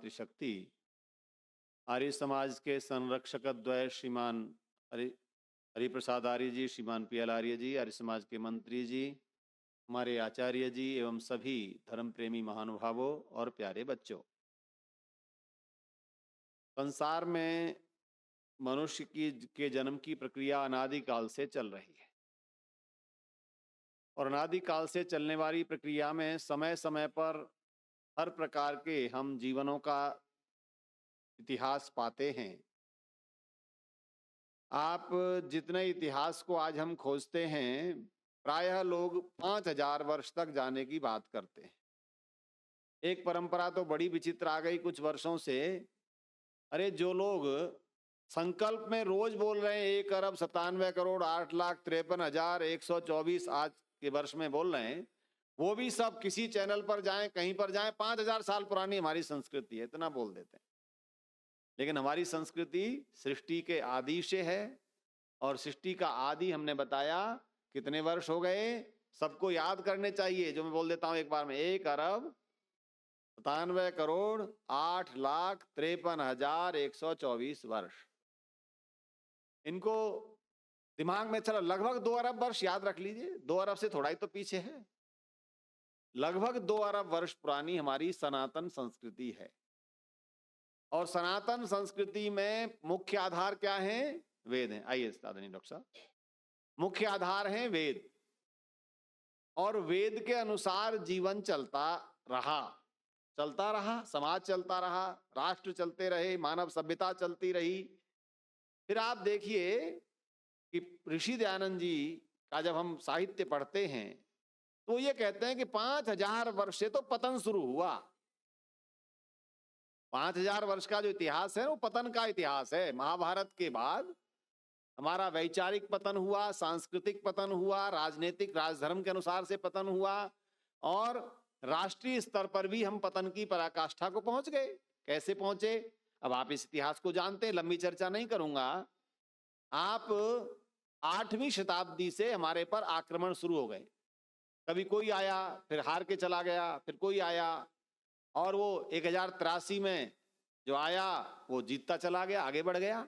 मातृशक्ति, आर्य समाज के संरक्षक द्वय श्रीमान हरिप्रसाद आर्य जी, श्रीमान PL आर्य जी, आर्य समाज के मंत्री जी, हमारे आचार्य जी एवं सभी धर्म प्रेमी महानुभावों और प्यारे बच्चों, संसार में मनुष्य के जन्म की प्रक्रिया अनादिकाल से चल रही है और अनादिकाल से चलने वाली प्रक्रिया में समय समय पर हर प्रकार के हम जीवनों का इतिहास पाते हैं। आप जितने इतिहास को आज हम खोजते हैं, प्रायः लोग 5000 वर्ष तक जाने की बात करते हैं। एक परंपरा तो बड़ी विचित्र आ गई कुछ वर्षों से। अरे जो लोग संकल्प में रोज बोल रहे हैं 1,97,08,53,124 आज के वर्ष में बोल रहे हैं, वो भी सब किसी चैनल पर जाएं, कहीं पर जाएं, 5000 साल पुरानी हमारी संस्कृति है, इतना बोल देते हैं। लेकिन हमारी संस्कृति सृष्टि के आदि से है और सृष्टि का आदि हमने बताया कितने वर्ष हो गए, सबको याद करने चाहिए। जो मैं बोल देता हूं एक बार में, 1,97,08,53,124 वर्ष। इनको दिमाग में चलो लगभग 2 अरब वर्ष याद रख लीजिए। 2 अरब से थोड़ा ही तो पीछे है। लगभग 2 अरब वर्ष पुरानी हमारी सनातन संस्कृति है और सनातन संस्कृति में मुख्य आधार क्या है? वेद हैं। आइए आदरणीय डॉक्टर साहब, मुख्य आधार हैं वेद और वेद के अनुसार जीवन चलता रहा, समाज चलता रहा, राष्ट्र चलते रहे, मानव सभ्यता चलती रही। फिर आप देखिए कि ऋषि दयानंद जी का जब हम साहित्य पढ़ते हैं तो ये कहते हैं कि 5000 वर्ष से तो पतन शुरू हुआ। 5000 वर्ष का जो इतिहास है वो पतन का इतिहास है। महाभारत के बाद हमारा वैचारिक पतन हुआ, सांस्कृतिक पतन हुआ, राजनीतिक राजधर्म के अनुसार से पतन हुआ और राष्ट्रीय स्तर पर भी हम पतन की पराकाष्ठा को पहुंच गए। कैसे पहुंचे? अब आप इस इतिहास को जानते हैं, लंबी चर्चा नहीं करूंगा। आप 8वीं शताब्दी से हमारे पर आक्रमण शुरू हो गए। कभी कोई आया, फिर हार के चला गया, फिर कोई आया और वो 1083 में जो आया वो जीतता चला गया, आगे बढ़ गया।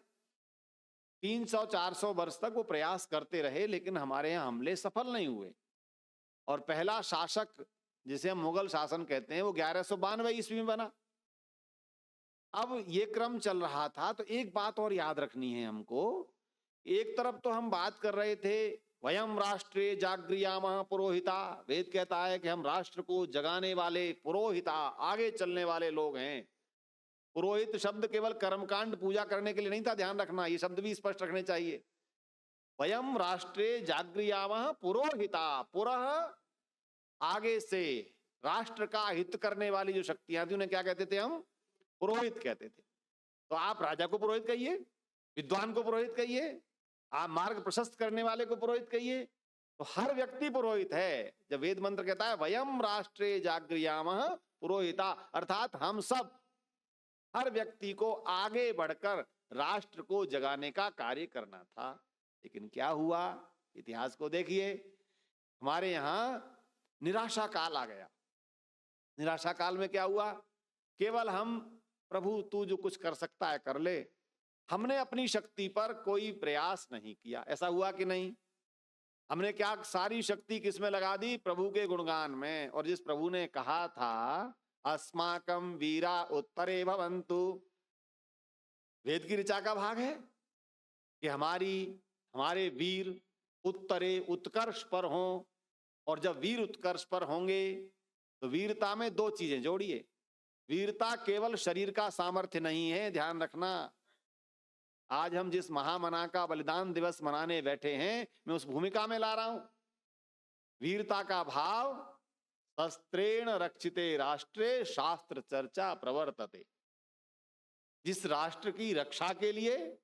300-400 वर्ष तक वो प्रयास करते रहे, लेकिन हमारे यहाँ हमले सफल नहीं हुए। और पहला शासक जिसे हम मुगल शासन कहते हैं वो 1192 ईस्वी में बना। अब ये क्रम चल रहा था तो एक बात और याद रखनी है हमको। एक तरफ तो हम बात कर रहे थे वयम राष्ट्रे जागृयामः पुरोहिता, वेद कहता है कि हम राष्ट्र को जगाने वाले पुरोहिता, आगे चलने वाले लोग हैं। पुरोहित शब्द केवल कर्मकांड पूजा करने के लिए नहीं था, ध्यान रखना, ये शब्द भी स्पष्ट रखने चाहिए। वयम राष्ट्रे जागृयामः पुरोहिता, पुरः आगे से, राष्ट्र का हित करने वाली जो शक्तियां थी उन्हें क्या कहते थे हम? पुरोहित कहते थे। तो आप राजा को पुरोहित कहिए, विद्वान को पुरोहित कहिए, आप मार्ग प्रशस्त करने वाले को पुरोहित कहिए, तो हर व्यक्ति पुरोहित है। जब वेद मंत्र कहता है वयम राष्ट्रे जागृयामः पुरोहिता, अर्थात हम सब, हर व्यक्ति को आगे बढ़कर राष्ट्र को जगाने का कार्य करना था। लेकिन क्या हुआ? इतिहास को देखिए। हमारे यहाँ निराशा काल आ गया। निराशा काल में क्या हुआ? केवल हम प्रभु तू जो कुछ कर सकता है कर ले, हमने अपनी शक्ति पर कोई प्रयास नहीं किया। ऐसा हुआ कि नहीं? हमने क्या सारी शक्ति किस में लगा दी? प्रभु के गुणगान में। और जिस प्रभु ने कहा था अस्माकं वीरा उत्तरे भवन्तु, वेद की ऋचा का भाग है कि हमारे वीर उत्तरे, उत्कर्ष पर हों। और जब वीर उत्कर्ष पर होंगे तो वीरता में 2 चीजें जोड़िए। वीरता केवल शरीर का सामर्थ्य नहीं है, ध्यान रखना। आज हम जिस महामना का बलिदान दिवस मनाने बैठे हैं, मैं उस भूमिका में ला रहा हूं। वीरता का भाव शस्त्रेण रक्षिते राष्ट्रे शास्त्र चर्चा प्रवर्तते। जिस राष्ट्र की रक्षा के लिए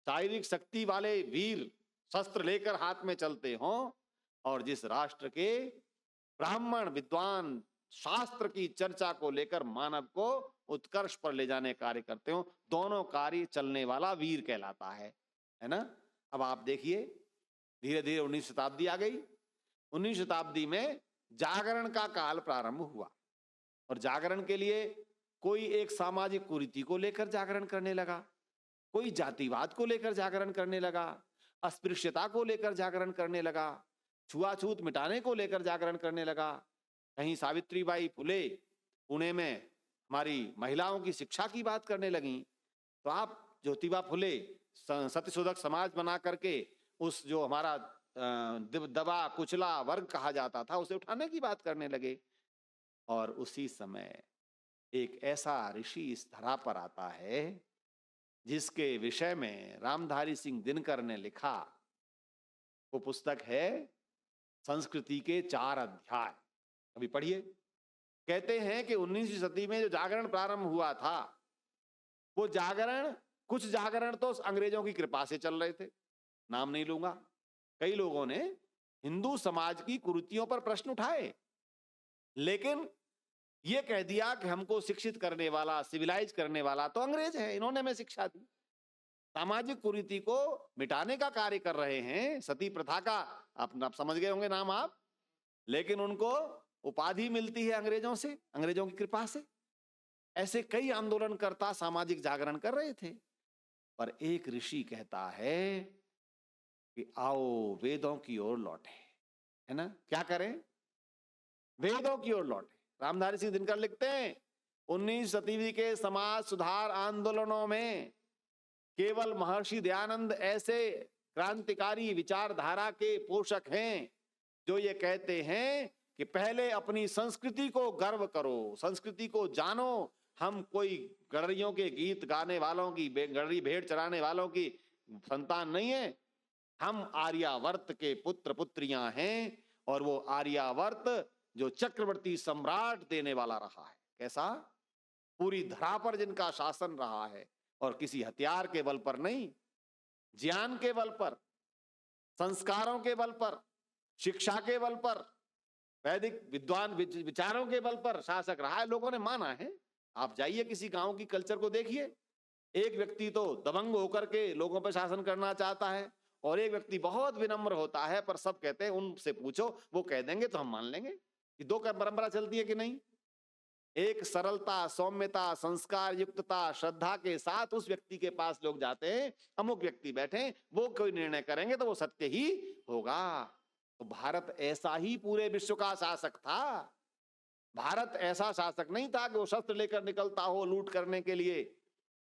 शारीरिक शक्ति वाले वीर शस्त्र लेकर हाथ में चलते हों और जिस राष्ट्र के ब्राह्मण विद्वान शास्त्र की चर्चा को लेकर मानव को उत्कर्ष पर ले जाने कार्य करते हो, दोनों कार्य चलने वाला वीर कहलाता है ना। अब आप देखिए धीरे धीरे 19वीं शताब्दी आ गई। 19वीं शताब्दी में जागरण का काल प्रारंभ हुआ और जागरण के लिए कोई एक सामाजिक कुरीति को लेकर जागरण करने लगा, कोई जातिवाद को लेकर जागरण करने लगा, अस्पृश्यता को लेकर जागरण करने लगा, छुआछूत मिटाने को लेकर जागरण करने लगा। कहीं सावित्रीबाई फुले पुणे में हमारी महिलाओं की शिक्षा की बात करने लगी, तो आप ज्योतिबा फुले सत्यशोधक समाज बना करके उस जो हमारा दबा कुचला वर्ग कहा जाता था उसे उठाने की बात करने लगे। और उसी समय एक ऐसा ऋषि इस धरा पर आता है जिसके विषय में रामधारी सिंह दिनकर ने लिखा। वो पुस्तक है संस्कृति के 4 अध्याय। अभी पढ़िए। कहते हैं कि 19वीं सदी में जो जागरण प्रारंभ हुआ था, वो जागरण, कुछ जागरण तो अंग्रेजों की कृपा से चल रहे थे, नाम नहीं लूंगा। कई लोगों ने हिंदू समाज की कुरीतियों पर प्रश्न उठाए, लेकिन ये कह दिया कि हमको शिक्षित करने वाला, सिविलाइज करने वाला तो अंग्रेज है, इन्होंने हमें शिक्षा दी। सामाजिक कुरीति को मिटाने का कार्य कर रहे हैं। सती प्रथा का आप समझ गए होंगे नाम आप, लेकिन उनको उपाधि मिलती है अंग्रेजों से, अंग्रेजों की कृपा से। ऐसे कई आंदोलनकर्ता सामाजिक जागरण कर रहे थे, पर एक ऋषि कहता है कि आओ वेदों की ओर लौटे, है ना? क्या करें? वेदों की ओर लौटे। रामधारी सिंह दिनकर लिखते हैं 19वीं सदी के समाज सुधार आंदोलनों में केवल महर्षि दयानंद ऐसे क्रांतिकारी विचारधारा के पोषक हैं जो ये कहते हैं कि पहले अपनी संस्कृति को गर्व करो, संस्कृति को जानो। हम कोई गडरियों के गीत गाने वालों की, गडरी भेड़ चराने वालों की संतान नहीं है। हम आर्यावर्त के पुत्र पुत्रियां हैं, और वो आर्यावर्त जो चक्रवर्ती सम्राट देने वाला रहा है। कैसा? पूरी धरा पर जिनका शासन रहा है, और किसी हथियार के बल पर नहीं, ज्ञान के बल पर, संस्कारों के बल पर, शिक्षा के बल पर, वैदिक विद्वान विचारों के बल पर शासक रहा है। लोगों ने माना है। आप जाइए किसी गांव की कल्चर को देखिए, एक व्यक्ति तो दबंग होकर के लोगों पर शासन करना चाहता है, और एक व्यक्ति बहुत विनम्र होता है, पर सब कहते हैं उनसे पूछो, वो कह देंगे तो हम मान लेंगे। ये दो का परंपरा चलती है कि नहीं? एक सरलता, सौम्यता, संस्कार युक्तता, श्रद्धा के साथ उस व्यक्ति के पास लोग जाते हैं, अमुक व्यक्ति बैठे, वो कोई निर्णय करेंगे तो वो सत्य ही होगा। तो भारत ऐसा ही पूरे विश्व का शासक था। भारत ऐसा शासक नहीं था कि वो शस्त्र लेकर निकलता हो लूट करने के लिए।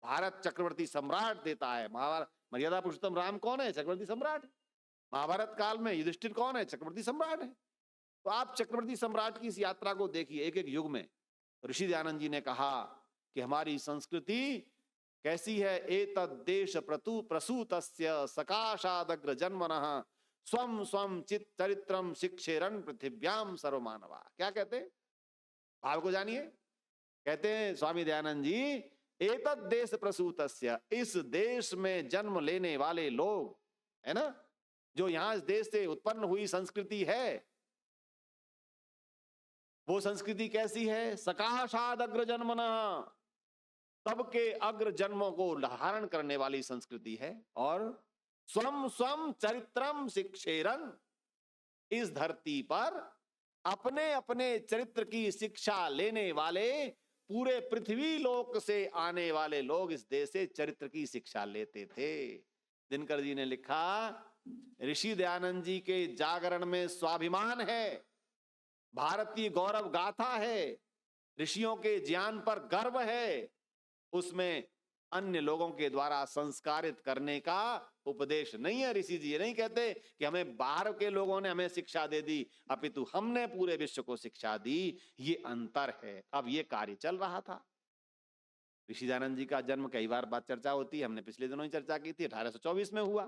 भारत चक्रवर्ती सम्राट देता है। महाभारत मर्यादा पुरुषोत्तम राम कौन है? चक्रवर्ती सम्राट। महाभारत काल में युधिष्ठिर कौन है? चक्रवर्ती सम्राट है। तो आप चक्रवर्ती सम्राट की इस यात्रा को देखिए। एक एक युग में ऋषि दयानंद जी ने कहा कि हमारी संस्कृति कैसी है। एतद् देश प्रसूतस्य सकाशादग्र जन्मनः स्वम स्वम चित चरित्रम शिक्षेरन पृथिव्याम सर्वमानवा। क्या कहते हैं? भाव को जानिए। कहते हैं स्वामी दयानंद जी, एतद् देश प्रसूतस्य, इस देश में जन्म लेने वाले लोग, है ना, जो यहां इस देश से उत्पन्न हुई संस्कृति है, वो संस्कृति कैसी है? सकाशाद अग्र जन्मनः, सबके अग्र जन्मों को धारण करने वाली संस्कृति है। और स्वम स्वम चरित्रम शिक्षेरन, इस धरती पर अपने अपने चरित्र की शिक्षा लेने वाले पूरे पृथ्वी लोक से आने वाले लोग इस देश से चरित्र की शिक्षा लेते थे। दिनकर जी ने लिखा, ऋषि दयानंद जी के जागरण में स्वाभिमान है, भारतीय गौरव गाथा है, ऋषियों के ज्ञान पर गर्व है। उसमें अन्य लोगों के द्वारा संस्कारित करने का उपदेश नहीं है। ऋषि जी ये नहीं कहते कि हमें बाहर के लोगों ने हमें शिक्षा दे दी, अपितु हमने पूरे विश्व को शिक्षा दी। ये अंतर है। अब ये कार्य चल रहा था। ऋषि दयानंद जी का जन्म कई बार बात चर्चा होती है, हमने पिछले दिनों ही चर्चा की थी। 1824 में हुआ।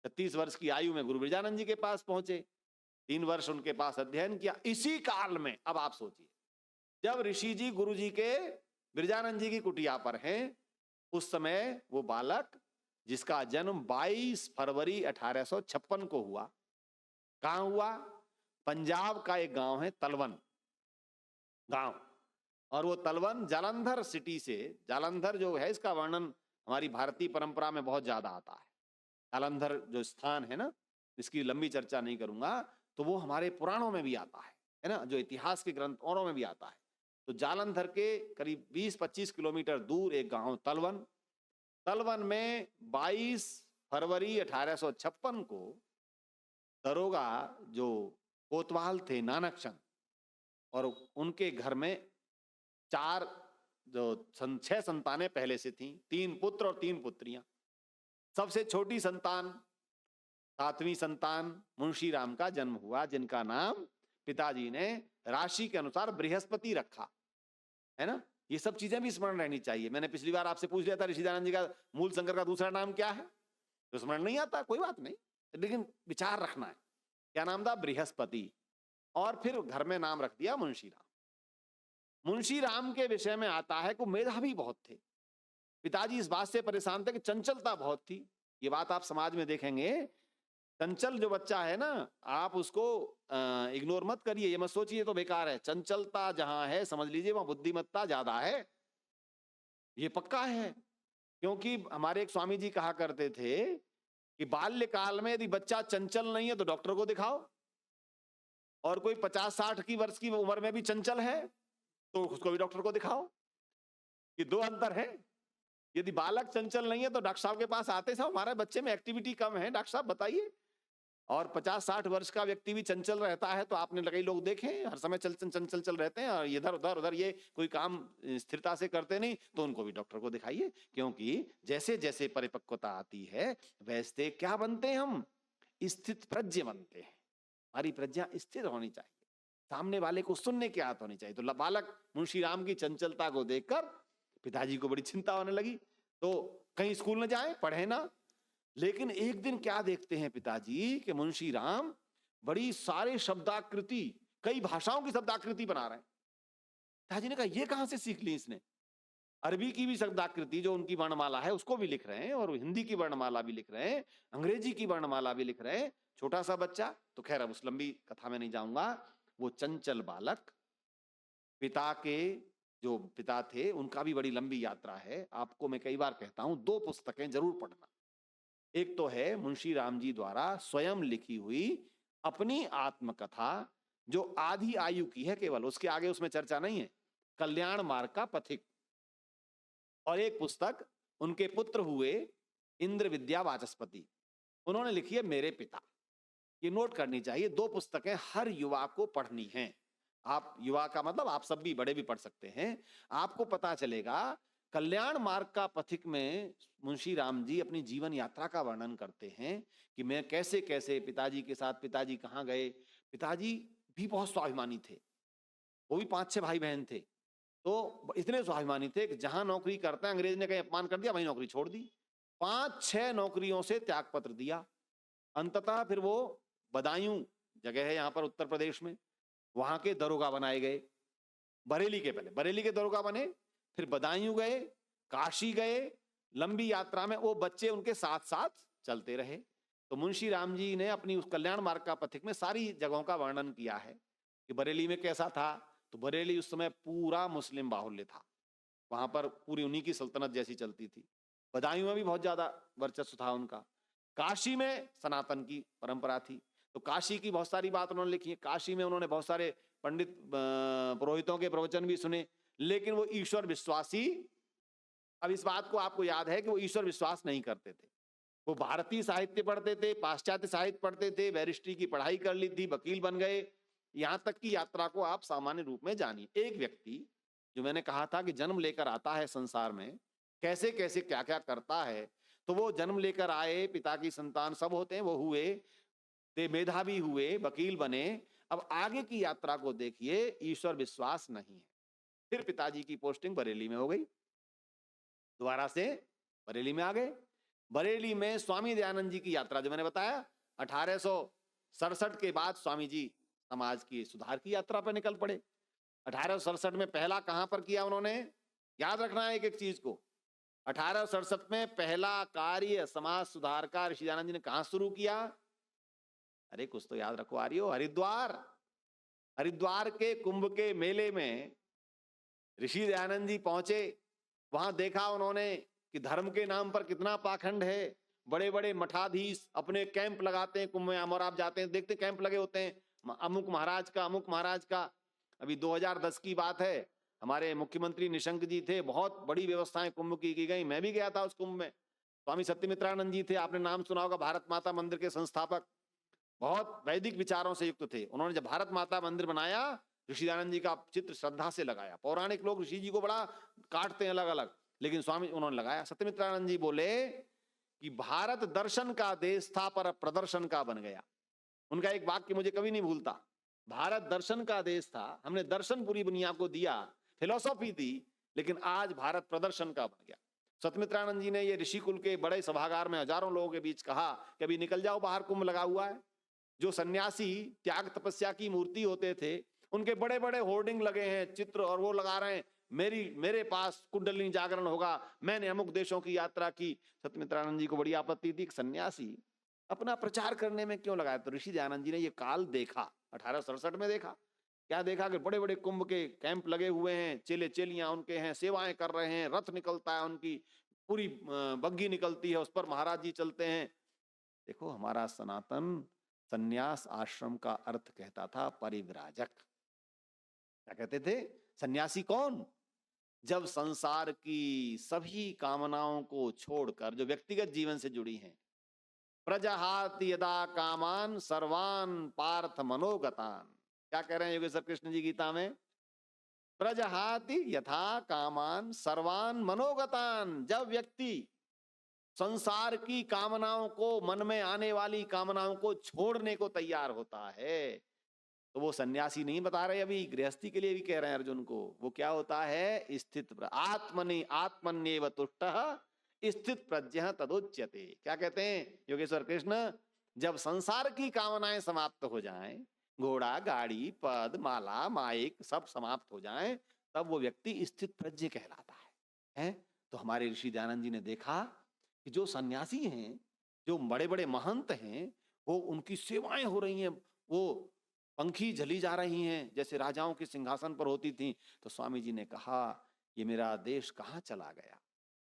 36 वर्ष की आयु में गुरु बिरजानंद जी के पास पहुंचे, 3 वर्ष उनके पास अध्ययन किया। इसी काल में अब आप सोचिए, जब ऋषि जी गुरु जी के बिरजानंद जी की कुटिया पर हैं, उस समय वो बालक जिसका जन्म 22 फरवरी 1856 को हुआ, कहां हुआ? पंजाब का एक गांव है तलवन गांव, और वो तलवन जालंधर सिटी से, जालंधर जो है इसका वर्णन हमारी भारतीय परंपरा में बहुत ज्यादा आता है। जालंधर जो स्थान है ना, इसकी लंबी चर्चा नहीं करूंगा, तो वो हमारे पुराणों में भी आता है ना, जो इतिहास के ग्रंथ औरों में भी आता है तो जालंधर के करीब 20-25 किलोमीटर दूर एक गांव तलवन, तलवन में 22 फरवरी 1856 को दरोगा जो कोतवाल थे नानकचंद, और उनके घर में 6 संतानें पहले से थीं, 3 पुत्र और 3 पुत्रियां। सबसे छोटी संतान 7वीं संतान मुंशी राम का जन्म हुआ, जिनका नाम पिताजी ने राशि के अनुसार बृहस्पति रखा, है ना। ये सब चीजें भी स्मरण रहनी चाहिए। मैंने पिछली बार आपसे पूछ लिया था ऋषि दयानंद जी का मूल शंकर का दूसरा नाम क्या है, तो स्मरण नहीं आता, कोई बात नहीं, लेकिन विचार रखना है। क्या नाम था? बृहस्पति। और फिर घर में नाम रख दिया मुंशी राम। मुंशी राम के विषय में आता है कि मेधावी बहुत थे। पिताजी इस बात से परेशान थे कि चंचलता बहुत थी। ये बात आप समाज में देखेंगे, चंचल जो बच्चा है ना, आप उसको इग्नोर मत करिए, ये मत सोचिए तो बेकार है। चंचलता जहां है समझ लीजिए वहां बुद्धिमत्ता ज्यादा है, ये पक्का है। क्योंकि हमारे एक स्वामी जी कहा करते थे कि बाल्यकाल में यदि बच्चा चंचल नहीं है तो डॉक्टर को दिखाओ, और कोई 50-60 की वर्ष की उम्र में भी चंचल है तो उसको भी डॉक्टर को दिखाओ। ये 2 अंतर है। यदि बालक चंचल नहीं है तो डॉक्टर साहब के पास आते साहब हमारे बच्चे में एक्टिविटी कम है, डॉक्टर साहब बताइए। और 50-60 वर्ष का व्यक्ति भी चंचल रहता है तो आपने कई लोग देखे हर समय चंचल रहते हैं, और इधर उधर उधर ये कोई काम स्थिरता से करते नहीं, तो उनको भी डॉक्टर को दिखाइए। क्योंकि जैसे जैसे परिपक्वता आती है वैसे क्या बनते हैं हम? स्थित प्रज्ञ बनते हैं। हमारी प्रज्ञा स्थिर होनी चाहिए, सामने वाले को सुनने की आदत होनी चाहिए। तो बालक मुंशी राम की चंचलता को देखकर पिताजी को बड़ी चिंता होने लगी, तो कहीं स्कूल न जाए, पढ़े ना। लेकिन एक दिन क्या देखते हैं पिताजी कि मुंशी राम बड़ी सारे शब्दाकृति, कई भाषाओं की शब्दाकृति बना रहे हैं। पिताजी ने कहा ये कहां से सीख ली इसने? अरबी की भी शब्दाकृति जो उनकी वर्णमाला है उसको भी लिख रहे हैं, और हिंदी की वर्णमाला भी लिख रहे हैं, अंग्रेजी की वर्णमाला भी लिख रहे हैं। छोटा सा बच्चा। तो खैर अब उस लंबी कथा में नहीं जाऊंगा। वो चंचल बालक, पिता के जो पिता थे उनका भी बड़ी लंबी यात्रा है। आपको मैं कई बार कहता हूं 2 पुस्तकें जरूर पढ़ना। एक तो है मुंशी राम जी द्वारा स्वयं लिखी हुई अपनी आत्मकथा, जो आधी आयु की है केवल, उसके आगे उसमें चर्चा नहीं है, कल्याण मार्ग का पथिक। और एक पुस्तक उनके पुत्र हुए इंद्र विद्या वाचस्पति, उन्होंने लिखी है मेरे पिता। ये नोट करनी चाहिए। 2 पुस्तकें हर युवा को पढ़नी हैं। आप युवा का मतलब आप सब भी, बड़े भी पढ़ सकते हैं। आपको पता चलेगा कल्याण मार्ग का पथिक में मुंशी राम जी अपनी जीवन यात्रा का वर्णन करते हैं कि मैं कैसे कैसे पिताजी के साथ, पिताजी कहाँ गए। पिताजी भी बहुत स्वाभिमानी थे, वो भी 5-6 भाई बहन थे, तो इतने स्वाभिमानी थे कि जहां नौकरी करते हैं, अंग्रेज ने कहीं अपमान कर दिया वहीं नौकरी छोड़ दी। 5-6 नौकरियों से त्याग पत्र दिया। अंततः फिर वो बदायूं जगह है यहाँ पर उत्तर प्रदेश में, वहां के दरोगा बनाए गए। बरेली के पहले बरेली के दरोगा बने, फिर बदायूं गए, काशी गए। लंबी यात्रा में वो बच्चे उनके साथ साथ चलते रहे। तो मुंशी राम जी ने अपनी उस कल्याण मार्ग का पथिक में सारी जगहों का वर्णन किया है कि बरेली में कैसा था। तो बरेली उस समय पूरा मुस्लिम बाहुल्य था, वहां पर पूरी उन्हीं की सल्तनत जैसी चलती थी। बदायूं में भी बहुत ज्यादा वर्चस्व था उनका। काशी में सनातन की परंपरा थी, तो काशी की बहुत सारी बात उन्होंने लिखी है। काशी में उन्होंने बहुत सारे पंडित पुरोहितों के प्रवचन भी सुने, लेकिन वो ईश्वर विश्वासी, अब इस बात को आपको याद है कि वो ईश्वर विश्वास नहीं करते थे। वो भारतीय साहित्य पढ़ते थे, पाश्चात्य साहित्य पढ़ते थे, बैरिस्ट्री की पढ़ाई कर ली थी, वकील बन गए। यहां तक की यात्रा को आप सामान्य रूप में जानिए। एक व्यक्ति जो मैंने कहा था कि जन्म लेकर आता है संसार में, कैसे कैसे क्या क्या करता है, तो वो जन्म लेकर आए, पिता की संतान सब होते हैं, वो हुए, ते मेधावी हुए, वकील बने। अब आगे की यात्रा को देखिए, ईश्वर विश्वास नहीं है। फिर पिताजी की पोस्टिंग बरेली में हो गई, दोबारा से बरेली में आ गए। बरेली में स्वामी दयानंद जी की यात्रा जो मैंने बताया, 1867 के बाद स्वामी जी समाज की सुधार की यात्रा पर निकल पड़े। 1867 में पहला कहां पर किया उन्होंने, याद रखना है एक एक चीज को। 1867 में पहला कार्य समाज सुधार का ऋषि दयानंद जी ने कहां शुरू किया? अरे कुछ तो याद रखो, आ रही हो, हरिद्वार। हरिद्वार के कुंभ के मेले में ऋषि दयानंद जी पहुंचे। वहां देखा उन्होंने कि धर्म के नाम पर कितना पाखंड है। बड़े बड़े मठाधीश अपने कैंप लगाते हैं कुंभ में, और आप जाते हैं देखते कैंप लगे होते हैं, अमुक महाराज का, अमुक महाराज का। अभी 2010 की बात है, हमारे मुख्यमंत्री निशंक जी थे, बहुत बड़ी व्यवस्थाएं कुंभ की गई। मैं भी गया था उस कुंभ में। स्वामी सत्यमित्रानंद जी थे, आपने नाम सुना होगा, भारत माता मंदिर के संस्थापक, बहुत वैदिक विचारों से युक्त थे। उन्होंने जब भारत माता मंदिर बनाया, ऋषि दयानंद जी का चित्र श्रद्धा से लगाया। पौराणिक लोग ऋषि जी को बड़ा काटते हैं अलग अलग, लेकिन स्वामी उन्होंने लगाया। सत्यमित्रानंद जी बोले कि भारत दर्शन का देश था पर प्रदर्शन का बन गया। उनका एक वाक्य मुझे कभी नहीं भूलता, भारत दर्शन का देश था, हमने दर्शन पूरी दुनिया को दिया, फिलोसॉफी दी, लेकिन आज भारत प्रदर्शन का बन गया। सत्यमित्रानंद जी ने ये ऋषिकुल के बड़े सभागार में हजारों लोगों के बीच कहा कि अभी निकल जाओ बाहर, कुंभ लगा हुआ है। जो सन्यासी त्याग तपस्या की मूर्ति होते थे, उनके बड़े बड़े होर्डिंग लगे हैं, चित्र, और वो लगा रहे हैं मेरे पास कुंडलिनी जागरण होगा, मैंने अमुक देशों की यात्रा की। सत्यमित्रानंद जी को बड़ी आपत्ति थी, सन्यासी अपना प्रचार करने में क्यों लगाया। तो ऋषि दयानंद जी ने ये काल देखा, 1867 में देखा। क्या देखा कि बड़े बड़े कुंभ के कैंप लगे हुए हैं, चेले चेलियां उनके हैं, सेवाएं कर रहे हैं, रथ निकलता है, उनकी पूरी बग्गी निकलती है, उस पर महाराज जी चलते हैं। देखो, हमारा सनातन सन्यास आश्रम का अर्थ कहता था परिव्राजक। क्या कहते थे? सन्यासी कौन? जब संसार की सभी कामनाओं को छोड़कर, जो व्यक्तिगत जीवन से जुड़ी हैं, प्रजहाति यदा कामान सर्वान पार्थ मनोगतान। क्या कह रहे हैं योगेश्वर कृष्ण जी गीता में? प्रजहाति यथा कामान सर्वान मनोगतान। जब व्यक्ति संसार की कामनाओं को, मन में आने वाली कामनाओं को छोड़ने को तैयार होता है, तो वो सन्यासी नहीं बता रहे, अभी गृहस्थी के लिए भी कह रहे हैं अर्जुन को। वो क्या होता है? स्थित आत्मनि आत्मन्येव तुष्टः स्थित प्रज्ञः तदुच्यते। क्या कहते हैं योगेश्वर कृष्ण? जब संसार की कामनाएं समाप्त हो जाएं, घोड़ा गाड़ी पद माला माइक सब समाप्त हो जाएं, तब वो व्यक्ति स्थित प्रज्ञ कहलाता है? तो हमारे ऋषि दयानंद जी ने देखा कि जो सन्यासी हैं, जो बड़े बड़े महंत हैं, वो उनकी सेवाएं हो रही हैं, वो पंखी झली जा रही हैं जैसे राजाओं के सिंहासन पर होती थी। तो स्वामी जी ने कहा, ये मेरा देश कहाँ चला गया।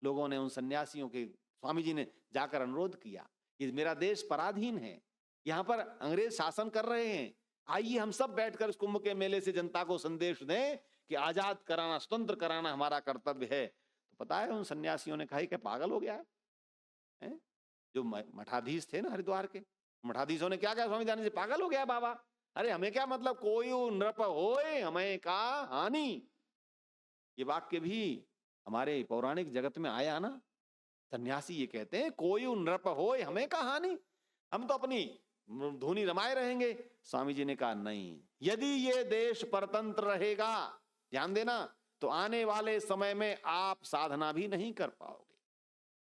लोगों ने उन सन्यासियों के, स्वामी जी ने जाकर अनुरोध किया, ये मेरा देश पराधीन है, यहाँ पर अंग्रेज शासन कर रहे हैं, आइए हम सब बैठकर इस कुंभ के मेले से जनता को संदेश दें कि आजाद कराना, स्वतंत्र कराना हमारा कर्तव्य है। तो पता है उन सन्यासियों ने कहा कि पागल हो गया है? जो मठाधीश थे ना हरिद्वार के, मठाधीशों ने क्या कहा स्वामी दयानंद जी, पागल हो गया बाबा, अरे हमें क्या मतलब, कोई नृप होए हमें का हानि। ये वाक्य भी हमारे पौराणिक जगत में आया ना। सन्यासी ये कहते हैं, कोई नृप होए हमें का हानि, हम तो अपनी धुनी रमाए रहेंगे। स्वामी जी ने कहा नहीं, यदि ये देश परतंत्र रहेगा, ध्यान देना, तो आने वाले समय में आप साधना भी नहीं कर पाओगे।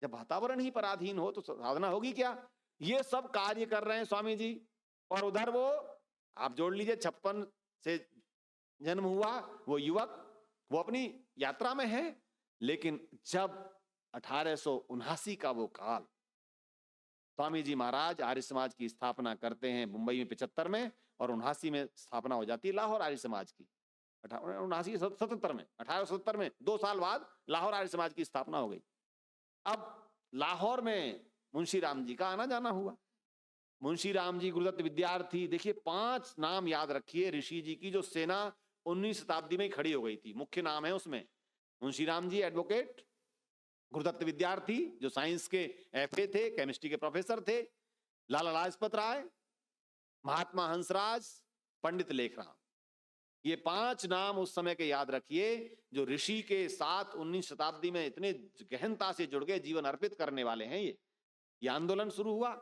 जब वातावरण ही पराधीन हो तो साधना होगी क्या? ये सब कार्य कर रहे हैं स्वामी जी, और उधर वो आप जोड़ लीजिए 56 से जन्म हुआ वो युवक, वो अपनी यात्रा में है। लेकिन जब 1879 का वो काल, स्वामी जी महाराज आर्य समाज की स्थापना करते हैं मुंबई में 75 में, और 79 में स्थापना हो जाती है लाहौर आर्य समाज की। 77 में, 1870 में 2 साल बाद लाहौर आर्य समाज की स्थापना हो गई। अब लाहौर में मुंशी राम जी का आना जाना हुआ। मुंशी राम जी गुरुदत्त विद्यार्थी, देखिए 5 नाम याद रखिए ऋषि जी की, जो सेना 19वीं शताब्दी में खड़ी हो गई थी, मुख्य नाम है उसमें। मुंशी राम जी एडवोकेट, गुरुदत्त विद्यार्थी जो साइंस के एफए थे, केमिस्ट्री के प्रोफेसर थे, लाला लाजपत राय, महात्मा हंसराज, पंडित लेखराम। ये 5 नाम उस समय के याद रखिए, जो ऋषि के साथ 19वीं शताब्दी में इतने गहनता से जुड़ गए, जीवन अर्पित करने वाले हैं। ये आंदोलन शुरू हुआ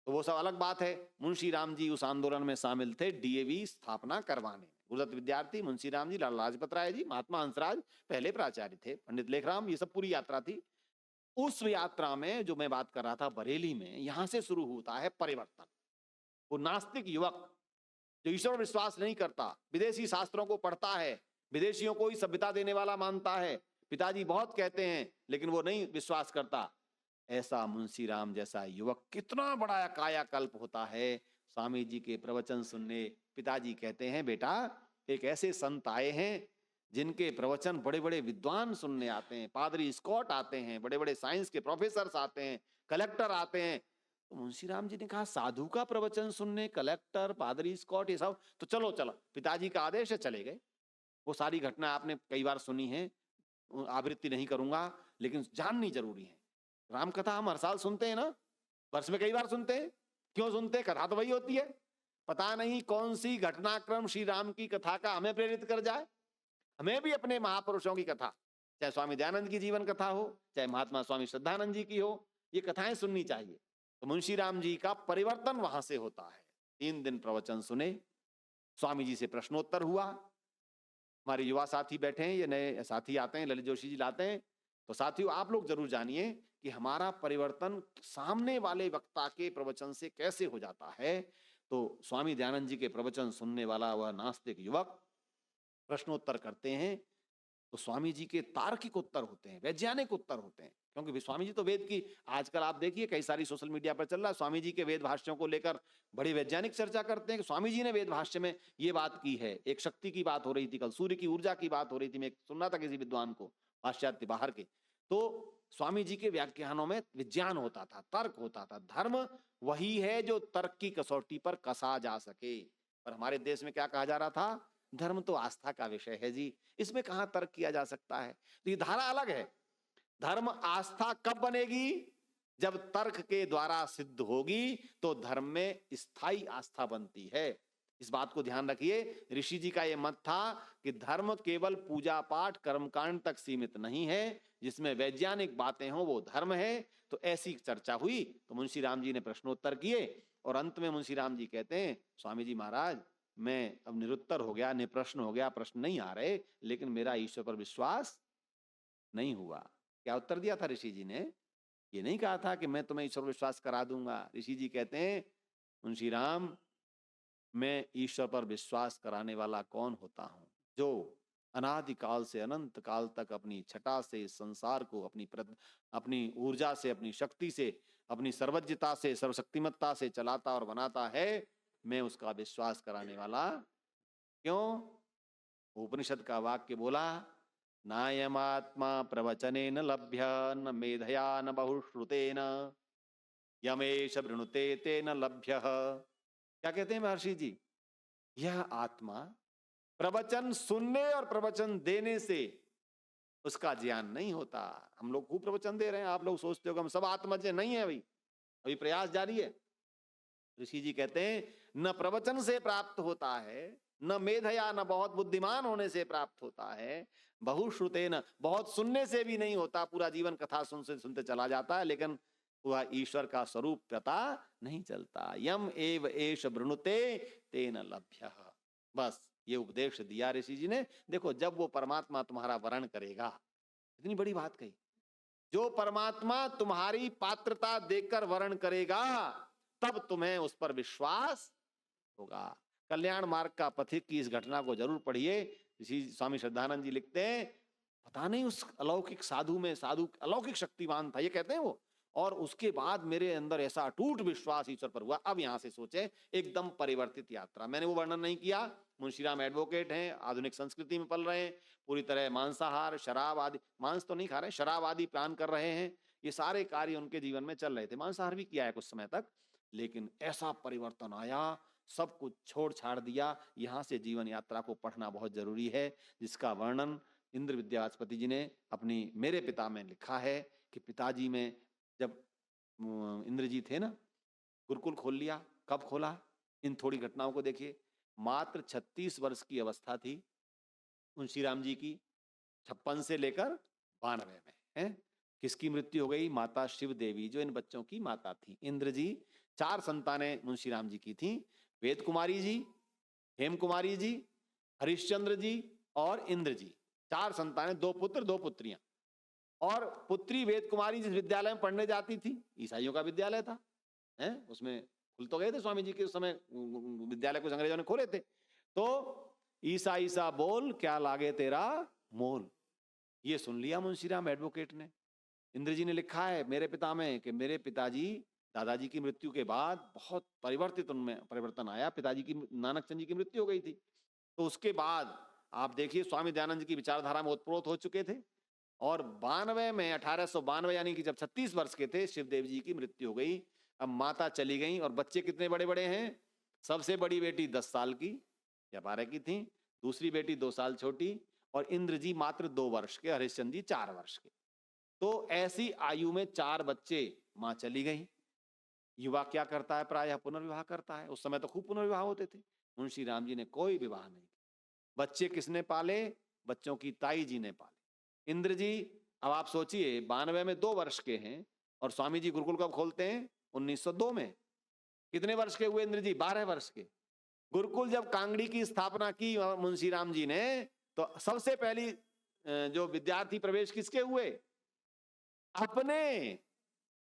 तो वो सब अलग बात है। मुंशी राम जी उस आंदोलन में शामिल थे, डीएवी स्थापना करवाने में। गुरुदत्त विद्यार्थी, मुंशी राम जी, लाला लाजपत राय जी, महात्मा हंसराज पहले प्राचार्य थे, पंडित लेखराम, ये सब पूरी यात्रा थी। उस यात्रा में जो मैं बात कर रहा था बरेली में, यहां से शुरू होता है परिवर्तन। वो नास्तिक युवक जो ईश्वर विश्वास नहीं करता, विदेशी शास्त्रों को पढ़ता है, विदेशियों को ही सभ्यता देने वाला मानता है, पिताजी बहुत कहते हैं लेकिन वो नहीं विश्वास करता, ऐसा मुंशी राम जैसा युवक कितना बड़ा कायाकल्प होता है। स्वामी जी के प्रवचन सुनने, पिताजी कहते हैं बेटा एक ऐसे संत आए हैं जिनके प्रवचन बड़े बड़े विद्वान सुनने आते हैं, पादरी स्कॉट आते हैं, बड़े बड़े साइंस के प्रोफेसर आते हैं, कलेक्टर आते हैं। तो मुंशी राम जी ने कहा साधु का प्रवचन सुनने कलेक्टर, पादरी स्कॉट, ये सब, तो चलो चलो, पिताजी का आदेश है, चले गए। वो सारी घटना आपने कई बार सुनी है, आवृत्ति नहीं करूंगा, लेकिन जाननी जरूरी है। राम कथा हम हर साल सुनते हैं ना, वर्ष में कई बार सुनते हैं। क्यों सुनते हैं? कथा तो वही होती है। पता नहीं कौन सी घटनाक्रम श्री राम की कथा का हमें प्रेरित कर जाए। हमें भी अपने महापुरुषों की कथा, चाहे स्वामी दयानंद की जीवन कथा हो, चाहे महात्मा स्वामी श्रद्धानंद जी की हो, ये कथाएं सुननी चाहिए। तो मुंशी राम जी का परिवर्तन वहां से होता है। 3 दिन प्रवचन सुने, स्वामी जी से प्रश्नोत्तर हुआ। हमारे युवा साथी बैठे हैं, ये नए साथी आते हैं, ललित जोशी जी लाते हैं। तो साथियों, आप लोग जरूर जानिए कि हमारा परिवर्तन सामने वाले वक्ता के प्रवचन से कैसे हो जाता है। तो स्वामी दयानंद जी के प्रवचन सुनने वाला वह नास्तिक युवक प्रश्नोत्तर करते हैं, तो स्वामी जी के तार्किक उत्तर होते हैं, वैज्ञानिक उत्तर होते हैं। क्योंकि स्वामी जी तो वेद की, आजकल आप देखिए कई सारी सोशल मीडिया पर चल रहा है, स्वामी जी के वेद भाष्यों को लेकर बड़ी वैज्ञानिक चर्चा करते हैं कि स्वामी जी ने वेद भाष्य में ये बात की है। एक शक्ति की बात हो रही थी, कल सूर्य की ऊर्जा की बात हो रही थी, मैं सुन रहा था किसी विद्वान को, पाश्चात्य बाहर के। तो स्वामी जी के व्याख्यानों में विज्ञान होता था, तर्क होता था। धर्म वही है जो तर्क की कसौटी पर कसा जा सके। पर हमारे देश में क्या कहा जा रहा था? धर्म तो आस्था का विषय है जी, इसमें कहां तर्क किया जा सकता है। तो ये धारा अलग है। धर्म आस्था कब बनेगी? जब तर्क के द्वारा सिद्ध होगी तो धर्म में स्थायी आस्था बनती है। इस बात को ध्यान रखिए। ऋषि जी का यह मत था कि धर्म केवल पूजा पाठ कर्मकांड तक सीमित नहीं है, जिसमें वैज्ञानिक बातें हो वो धर्म है। तो ऐसी चर्चा हुई, तो मुंशी राम जी ने प्रश्नोत्तर किए और अंत में मुंशी राम जी कहते हैं, स्वामी जी महाराज, मैं अब निरुत्तर हो गया, निप्रश्न हो गया, प्रश्न नहीं आ रहे, लेकिन मेरा ईश्वर पर विश्वास नहीं हुआ। क्या उत्तर दिया था ऋषि जी ने? ये नहीं कहा था कि मैं तुम्हें ईश्वर पर विश्वास करा दूंगा। ऋषि जी कहते हैं, मुंशी राम, मैं ईश्वर पर विश्वास कराने वाला कौन होता हूं? जो अनादिकाल से अनंत काल तक अपनी छटा से इस संसार को, अपनी ऊर्जा से, अपनी शक्ति से, अपनी सर्वज्ञता से, सर्वशक्तिमत्ता से चलाता और बनाता है, मैं उसका विश्वास कराने वाला। क्यों? उपनिषद का वाक्य बोला, नायमात्मा प्रवचनेन लभ्य न मेधया न बहुश्रुतेन यमेश वृणुते तेन लभ्य। क्या कहते हैं महर्षि जी? यह आत्मा प्रवचन सुनने और प्रवचन देने से उसका ज्ञान नहीं होता। हम लोग खूब प्रवचन दे रहे हैं, आप लोग सोचते हो कि हम सब आत्मज्ञ नहीं है, अभी प्रयास जारी है। ऋषि जी कहते हैं, न प्रवचन से प्राप्त होता है, न मेधया, न बहुत बुद्धिमान होने से प्राप्त होता है, बहुश्रुते न, बहुत सुनने से भी नहीं होता। पूरा जीवन कथा सुनते सुनते चला जाता है, लेकिन वह ईश्वर का स्वरूप पता नहीं चलता। यम एव एष वृणुते तेन लभ्यः। बस ये उपदेश दिया ऋषि जी ने। देखो, जब वो परमात्मा तुम्हारा वर्ण करेगा, इतनी बड़ी बात कही, जो परमात्मा तुम्हारी पात्रता देखकर वर्ण करेगा, तब तुम्हें उस पर विश्वास होगा। कल्याण मार्ग का पथिक की इस घटना को जरूर पढ़िए। स्वामी श्रद्धानंद जी लिखते हैं, पता नहीं उस अलौकिक साधु में, साधु अलौकिक शक्तिवान था, ये कहते हैं वो, और उसके बाद मेरे अंदर ऐसा अटूट विश्वास ईश्वर पर हुआ। अब यहां से सोचे, एकदम परिवर्तित यात्रा। मैंने वो वर्णन नहीं किया। मुंशीराम एडवोकेट हैं, आधुनिक संस्कृति में पल रहे हैं, पूरी तरह मांसाहार, शराब आदि, मांस तो नहीं खा रहे, शराब आदि पान कर रहे हैं। ये सारे कार्य उनके जीवन में चल रहे थे। मांसाहार भी किया है कुछ समय तक, लेकिन ऐसा परिवर्तन आया, सब कुछ छोड़ छाड़ दिया। यहाँ से जीवन यात्रा को पढ़ना बहुत जरूरी है, जिसका वर्णन इंद्र विद्यापति जी ने अपनी मेरे पिता में लिखा है कि पिताजी में जब इंद्र जी थे ना, गुरुकुल खोल लिया। कब खोला? इन थोड़ी घटनाओं को देखिए। मात्र 36 वर्ष की अवस्था थी मुंशी राम जी की, 56 से लेकर 92 में है। किसकी मृत्यु हो गई? माता शिव देवी, जो इन बच्चों की माता थी। इंद्र जी, 4 संतानें मुंशी राम जी की थी। वेद कुमारी जी, हेम कुमारी जी, हरिश्चंद्र जी और इंद्र जी, 4 संतानें, 2 पुत्र 2 पुत्रियां। और पुत्री वेद कुमारी जिस विद्यालय में पढ़ने जाती थी, ईसाइयों का विद्यालय था, है, उसमें खुल तो गए थे स्वामी जी के उस समय विद्यालय कुछ अंग्रेजों ने खोले थे। तो ईसा ईसा बोल, क्या लागे तेरा मोल, ये सुन लिया मुंशीराम एडवोकेट ने। इंद्र जी ने लिखा है मेरे पिता में कि मेरे पिताजी, दादाजी की मृत्यु के बाद बहुत परिवर्तित उनमें परिवर्तन आया। पिताजी की, नानक चंद जी की मृत्यु हो गई थी, तो उसके बाद आप देखिए स्वामी दयानंद जी की विचारधारा में ओतप्रोत हो चुके थे। और 92 में, 1892, यानी कि जब 36 वर्ष के थे, शिवदेव जी की मृत्यु हो गई। अब माता चली गई और बच्चे कितने बड़े बड़े हैं। सबसे बड़ी बेटी 10 साल की या 12 की थी, दूसरी बेटी 2 साल छोटी और इंद्र जी मात्र 2 वर्ष के, हरिश्चंद्र जी 4 वर्ष के। तो ऐसी आयु में 4 बच्चे, मां चली गई। युवा क्या करता है? प्रायः पुनर्विवाह करता है। उस समय तो खूब पुनर्विवाह होते थे। मुंशी राम जी ने कोई विवाह नहीं किया। बच्चे किसने पाले? बच्चों की ताई जी ने पाले। इंद्र जी, अब आप सोचिए 92 में 2 वर्ष के हैं और स्वामी जी गुरुकुल कब खोलते हैं? 1902 में। कितने वर्ष के हुए इंद्र जी? 12 वर्ष के। गुरुकुल जब कांगड़ी की स्थापना की मुंशी राम जी ने, तो सबसे पहली जो विद्यार्थी प्रवेश किसके हुए? अपने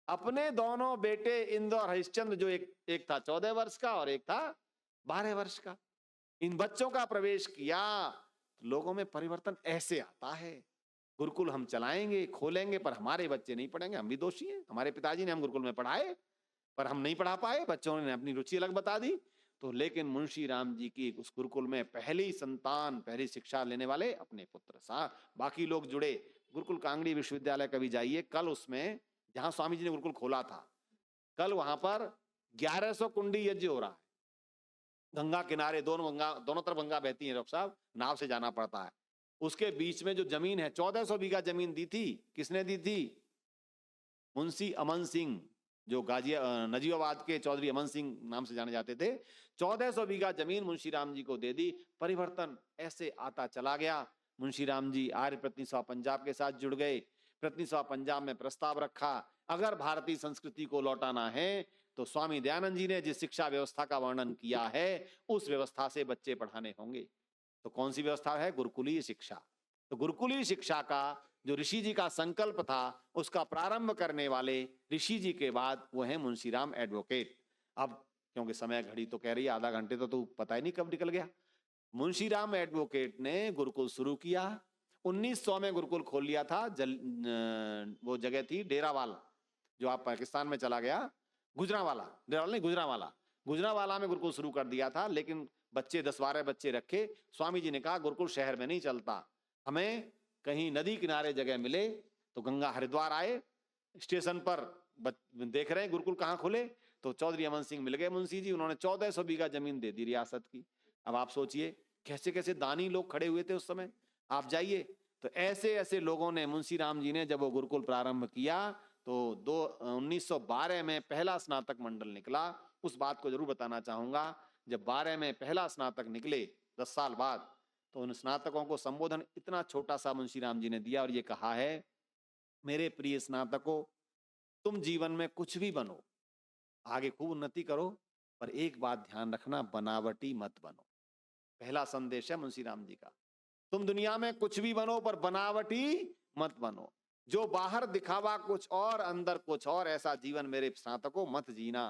अपने दोनों बेटे इंद्र और हरिश्चंद्र, जो एक था 14 वर्ष का और एक था 12 वर्ष का। इन बच्चों का प्रवेश किया। लोगों में परिवर्तन ऐसे आता है। गुरुकुल हम चलाएंगे, खोलेंगे, पर हमारे बच्चे नहीं पढ़ेंगे, हम भी दोषी हैं। हमारे पिताजी ने हम गुरुकुल में पढ़ाए, पर हम नहीं पढ़ा पाए, बच्चों ने अपनी रुचि अलग बता दी। तो लेकिन मुंशी राम जी की उस गुरुकुल में पहली संतान, पहली शिक्षा लेने वाले अपने पुत्र सा, बाकी लोग जुड़े। गुरुकुल कांगड़ी विश्वविद्यालय कभी जाइए, कल उसमें जहां स्वामी जी ने गुरुकुल खोला था, कल वहां पर 1100 कुंडी यज्ञ हो रहा है। गंगा किनारे, दोनों तरफ गंगा बहती है डॉक्टर साहब, नाव से जाना पड़ता है। उसके बीच में जो जमीन है, 1400 बीघा जमीन दी थी। किसने दी थी? मुंशी अमन सिंह, जो नजीबाबाद के चौधरी अमन सिंह नाम से जाने जाते थे। 1400 बीघा जमीन मुंशी राम जी को दे दी। परिवर्तन ऐसे आता चला गया। मुंशी राम जी आर्य प्रतिनिधि सभा पंजाब के साथ जुड़ गए। प्रतिनिधि सभा पंजाब में प्रस्ताव रखा, अगर भारतीय संस्कृति को लौटाना है तो स्वामी दयानंद जी ने जिस शिक्षा व्यवस्था का वर्णन किया है, उस व्यवस्था से बच्चे पढ़ाने होंगे। तो कौन सी व्यवस्था है? गुरुकुलीय शिक्षा। तो गुरुकुलीय शिक्षा का जो ऋषि जी का संकल्प था, उसका प्रारंभ करने वाले ऋषि जी के बाद वो है मुंशीराम एडवोकेट। अब क्योंकि समय घड़ी तो कह रही है आधा घंटे, तो पता ही नहीं कब निकल गया। मुंशीराम एडवोकेट ने गुरुकुल शुरू किया। 1900 में गुरुकुल खोल लिया था। वो जगह थी डेरावाल, जो आप पाकिस्तान में चला गया, गुजरावाला, डेरावाल नहीं, गुजरावाला। गुजरावाला में गुरुकुल शुरू कर दिया था, लेकिन बच्चे 10-12 बच्चे रखे। स्वामी जी ने कहा गुरुकुल शहर में नहीं चलता, हमें कहीं नदी किनारे जगह मिले। तो गंगा हरिद्वार आए, स्टेशन पर देख रहे हैं गुरुकुल कहाँ खुले, तो चौधरी अमन सिंह मिल गए मुंशी जी। उन्होंने 1400 बीघा जमीन दे दी रियासत की। अब आप सोचिए कैसे कैसे दानी लोग खड़े हुए थे उस समय। आप जाइए तो ऐसे ऐसे लोगों ने, मुंशी राम जी ने जब वो गुरुकुल प्रारंभ किया तो 1912 में पहला स्नातक मंडल निकला। उस बात को जरूर बताना चाहूंगा, जब 12 में पहला स्नातक निकले 10 साल बाद, तो उन स्नातकों को संबोधन इतना छोटा सा मुंशी राम जी ने दिया और ये कहा है, मेरे प्रिय स्नातकों, तुम जीवन में कुछ भी बनो, आगे खूब उन्नति करो, पर एक बात ध्यान रखना, बनावटी मत बनो। पहला संदेश है मुंशी राम जी का। तुम दुनिया में कुछ भी बनो पर बनावटी मत बनो। जो बाहर दिखावा कुछ और, अंदर कुछ और, ऐसा जीवन मेरे स्नातकों मत जीना।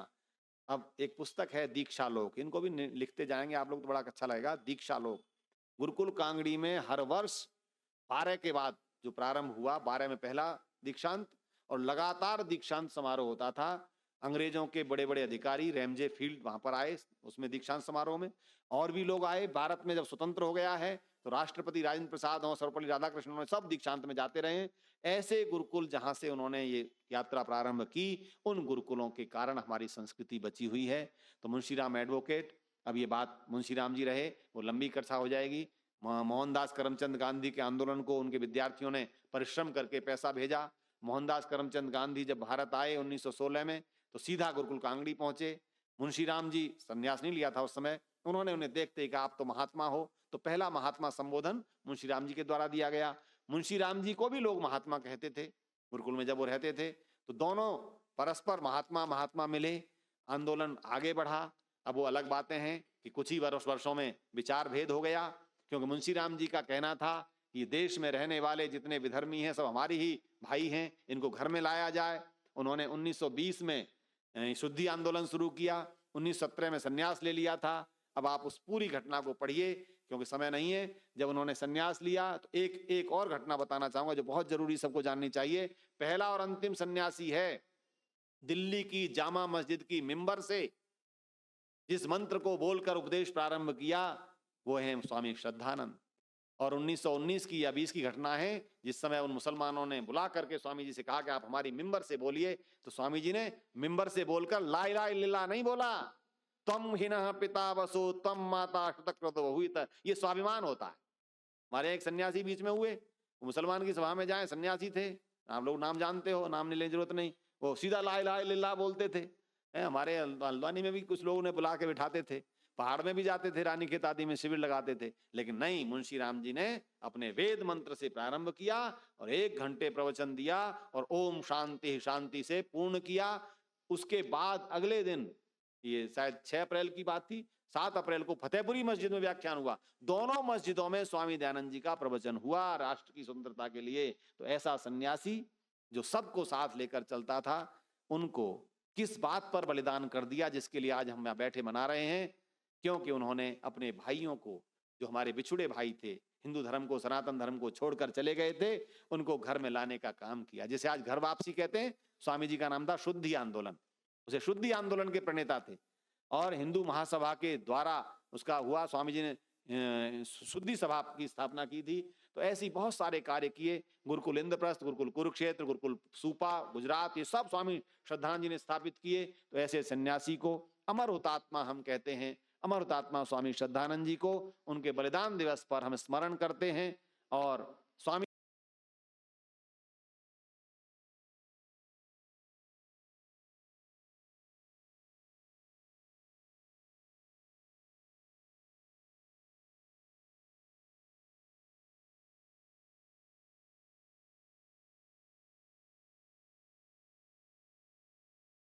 अब एक पुस्तक है दीक्षालोक, इनको भी लिखते जाएंगे आप लोग तो बड़ा अच्छा लगेगा। दीक्षालोक गुरुकुल कांगड़ी में हर वर्ष 12 के बाद जो प्रारंभ हुआ, 12 में पहला दीक्षांत और लगातार दीक्षांत समारोह होता था। अंग्रेजों के बड़े बड़े अधिकारी रैमजे फील्ड वहां पर आए उसमें दीक्षांत समारोह में, और भी लोग आए। भारत में जब स्वतंत्र हो गया है तो राष्ट्रपति राजेंद्र प्रसाद और सर्वपल्ली राधाकृष्णन, उन्होंने सब दीक्षांत में जाते रहे। ऐसे गुरुकुल जहां से उन्होंने ये यात्रा प्रारंभ की, उन गुरुकुलों के कारण हमारी संस्कृति बची हुई है। तो मुंशीराम एडवोकेट, अब ये बात मुंशीराम जी रहे वो लंबी कथा हो जाएगी। मोहनदास करमचंद गांधी के आंदोलन को उनके विद्यार्थियों ने परिश्रम करके पैसा भेजा। मोहनदास करमचंद गांधी जब भारत आए 1916 में, तो सीधा गुरुकुल कांगड़ी पहुंचे। मुंशीराम जी संन्यास नहीं लिया था उस समय, उन्होंने उन्हें देखते ही कहा आप तो महात्मा हो। तो पहला महात्मा संबोधन मुंशीराम जी के द्वारा दिया गया। मुंशीराम जी को भी लोग महात्मा कहते थे गुरुकुल में जब वो रहते थे। तो दोनों परस्पर महात्मा महात्मा मिले, आंदोलन आगे बढ़ा। अब वो अलग बातें हैं कि कुछ ही वर्षों में विचार भेद हो गया, क्योंकि मुंशीराम जी का कहना था कि देश में रहने वाले जितने विधर्मी हैं सब हमारी ही भाई हैं, इनको घर में लाया जाए। उन्होंने 1920 में शुद्धि आंदोलन शुरू किया, 1917 में संन्यास ले लिया था। अब आप उस पूरी घटना को पढ़िए क्योंकि समय नहीं है। जब उन्होंने संन्यास लिया तो एक और घटना बताना चाहूंगा जो बहुत जरूरी सबको जाननी चाहिए। पहला और अंतिम सन्यासी है दिल्ली की जामा मस्जिद की मिंबर से जिस मंत्र को बोलकर उपदेश प्रारंभ किया, वो है स्वामी श्रद्धानंद। और 1919 की या 20 की घटना है, जिस समय उन मुसलमानों ने बुला करके स्वामी जी से कहा कि आप हमारी मिंबर से बोलिए, तो स्वामी जी ने मिंबर से बोलकर ला इलाहा इल्लल्लाह नहीं बोला, तम हिनः पिता वसो तम माता शतक्रत बहुवित, ये स्वाभिमान होता है। हमारे एक सन्यासी बीच में हुए, मुसलमान की सभा में जाए, सन्यासी थे, आप लोग नाम जानते हो, नाम नहीं लेने जरूरत नहीं, वो सीधा ला इलाहा इल्लल्लाह बोलते थे। हमारे हल्द्वानी में भी कुछ लोगों ने बुला के बिठाते थे, पहाड़ में भी जाते थे, रानी खेत आदि में शिविर लगाते थे, लेकिन नहीं, मुंशी राम जी ने अपने वेद मंत्र से प्रारंभ किया और 1 घंटे प्रवचन दिया और ओम शांति शांति से पूर्ण किया। उसके बाद अगले दिन, ये शायद 6 अप्रैल की बात थी, 7 अप्रैल को फतेहपुरी मस्जिद में व्याख्यान हुआ। दोनों मस्जिदों में स्वामी दयानंद जी का प्रवचन हुआ राष्ट्र की स्वतंत्रता के लिए। तो ऐसा सन्यासी जो सबको साथ लेकर चलता था, उनको किस बात पर बलिदान कर दिया, जिसके लिए आज हम यहाँ बैठे मना रहे हैं, क्योंकि उन्होंने अपने भाइयों को, जो हमारे बिछुड़े भाई थे, हिंदू धर्म को, सनातन धर्म को छोड़कर चले गए थे, उनको घर में लाने का काम किया। जिसे आज घर वापसी कहते हैं, स्वामी जी का नाम था शुद्धि आंदोलन, उसे शुद्धि आंदोलन के प्रणेता थे और हिंदू महासभा के द्वारा उसका हुआ, स्वामी जी ने शुद्धि सभा की स्थापना की थी। तो ऐसी बहुत सारे कार्य किए, गुरुकुल इंद्रप्रस्थ, गुरुकुल कुरुक्षेत्र, गुरुकुल सूपा गुजरात, ये सब स्वामी श्रद्धानंद जी ने स्थापित किए। तो ऐसे सन्यासी को अमर हुतात्मा हम कहते हैं, अमर हुतात्मा स्वामी श्रद्धानंद जी को उनके बलिदान दिवस पर हम स्मरण करते हैं। और स्वामी